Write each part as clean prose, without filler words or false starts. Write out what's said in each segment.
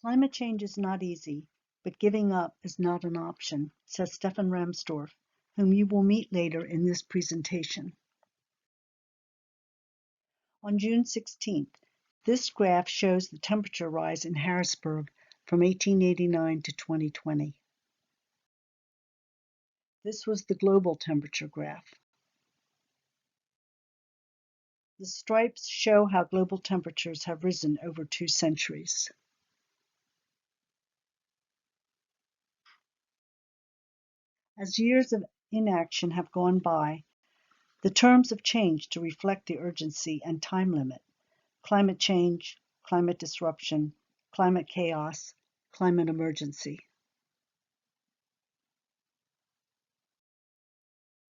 Climate change is not easy, but giving up is not an option, says Stefan Ramsdorf, whom you will meet later in this presentation. On June 16th, this graph shows the temperature rise in Harrisburg from 1889 to 2020. This was the global temperature graph. The stripes show how global temperatures have risen over 2 centuries. As years of inaction have gone by, the terms have changed to reflect the urgency and time limit. Climate change, climate disruption, climate chaos, climate emergency.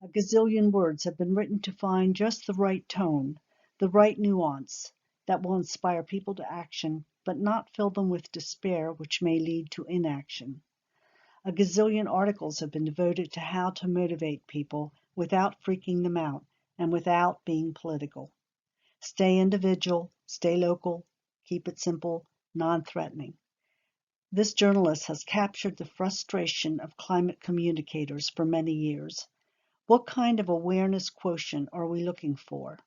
A gazillion words have been written to find just the right tone, the right nuance that will inspire people to action, but not fill them with despair, which may lead to inaction. A gazillion articles have been devoted to how to motivate people without freaking them out and without being political. Stay individual, stay local, keep it simple, non-threatening. This journalist has captured the frustration of climate communicators for many years. What kind of awareness quotient are we looking for?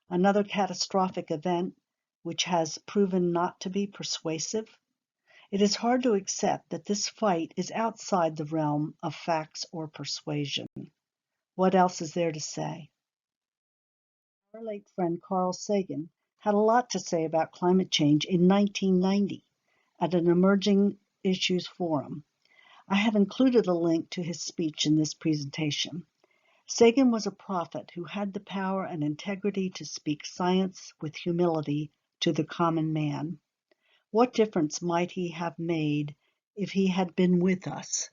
Another catastrophic event which has proven not to be persuasive? It is hard to accept that this fight is outside the realm of facts or persuasion. What else is there to say? Our late friend Carl Sagan had a lot to say about climate change in 1990 at an Emerging Issues Forum. I have included a link to his speech in this presentation. Sagan was a prophet who had the power and integrity to speak science with humility to the common man. What difference might he have made if he had been with us?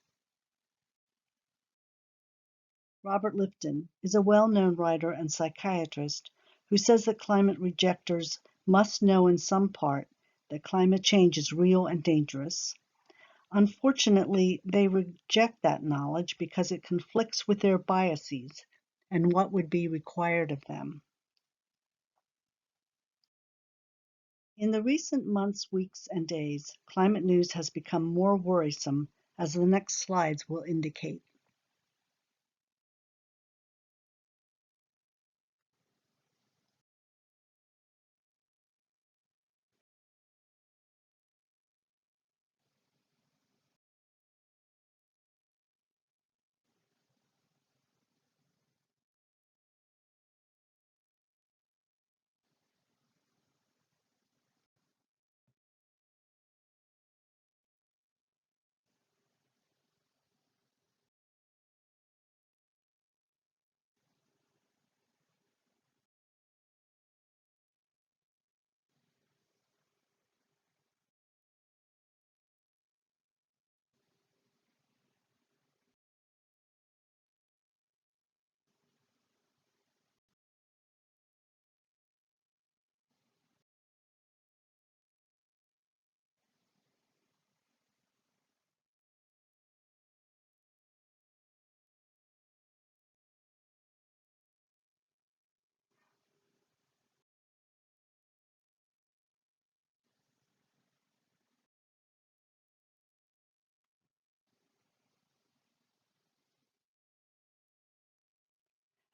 Robert Lifton is a well-known writer and psychiatrist who says that climate rejectors must know in some part that climate change is real and dangerous. Unfortunately, they reject that knowledge because it conflicts with their biases and what would be required of them. In the recent months, weeks, and days, climate news has become more worrisome, as the next slides will indicate.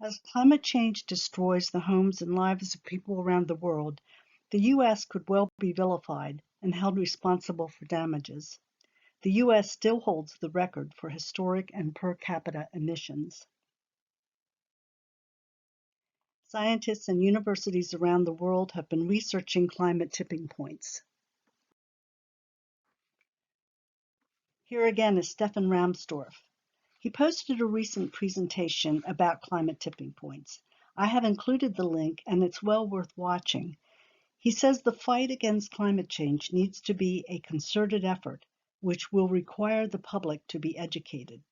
As climate change destroys the homes and lives of people around the world, the U.S. could well be vilified and held responsible for damages. The U.S. still holds the record for historic and per capita emissions. Scientists and universities around the world have been researching climate tipping points. Here again is Stefan Ramsdorf. He posted a recent presentation about climate tipping points. I have included the link and it's well worth watching. He says the fight against climate change needs to be a concerted effort, which will require the public to be educated.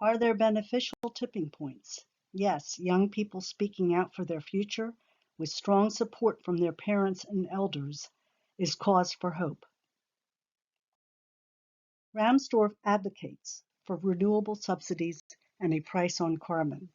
Are there beneficial tipping points? Yes, young people speaking out for their future with strong support from their parents and elders is cause for hope. Ramsdorf advocates for renewable subsidies and a price on carbon.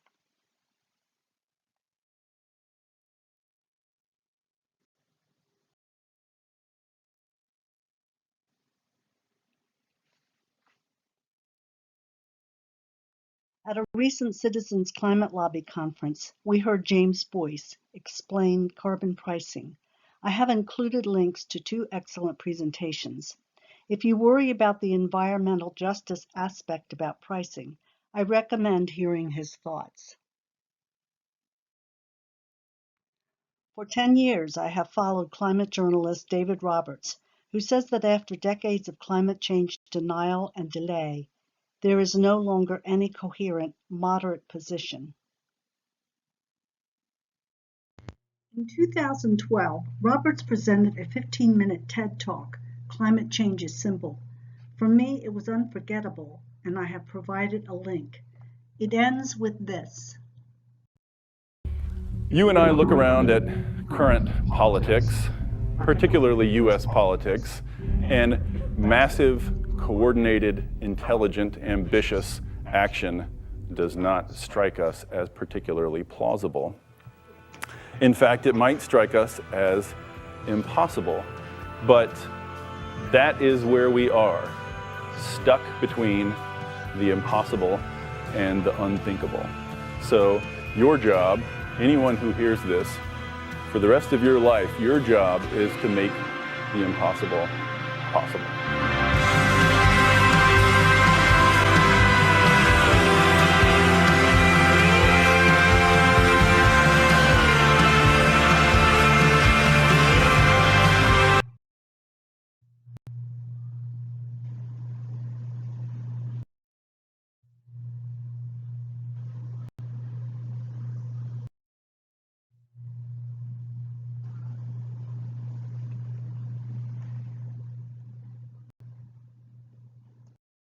At a recent Citizens Climate Lobby conference, we heard James Boyce explain carbon pricing. I have included links to two excellent presentations. If you worry about the environmental justice aspect about pricing, I recommend hearing his thoughts. For 10 years, I have followed climate journalist David Roberts, who says that after decades of climate change denial and delay, there is no longer any coherent, moderate position. In 2012, Roberts presented a 15-minute TED Talk, Climate Change is Simple. For me, it was unforgettable, and I have provided a link. It ends with this. You and I look around at current politics, particularly US politics, and massive, coordinated, intelligent, ambitious action does not strike us as particularly plausible. In fact, it might strike us as impossible, but that is where we are, stuck between the impossible and the unthinkable. So your job, anyone who hears this, for the rest of your life, your job is to make the impossible possible.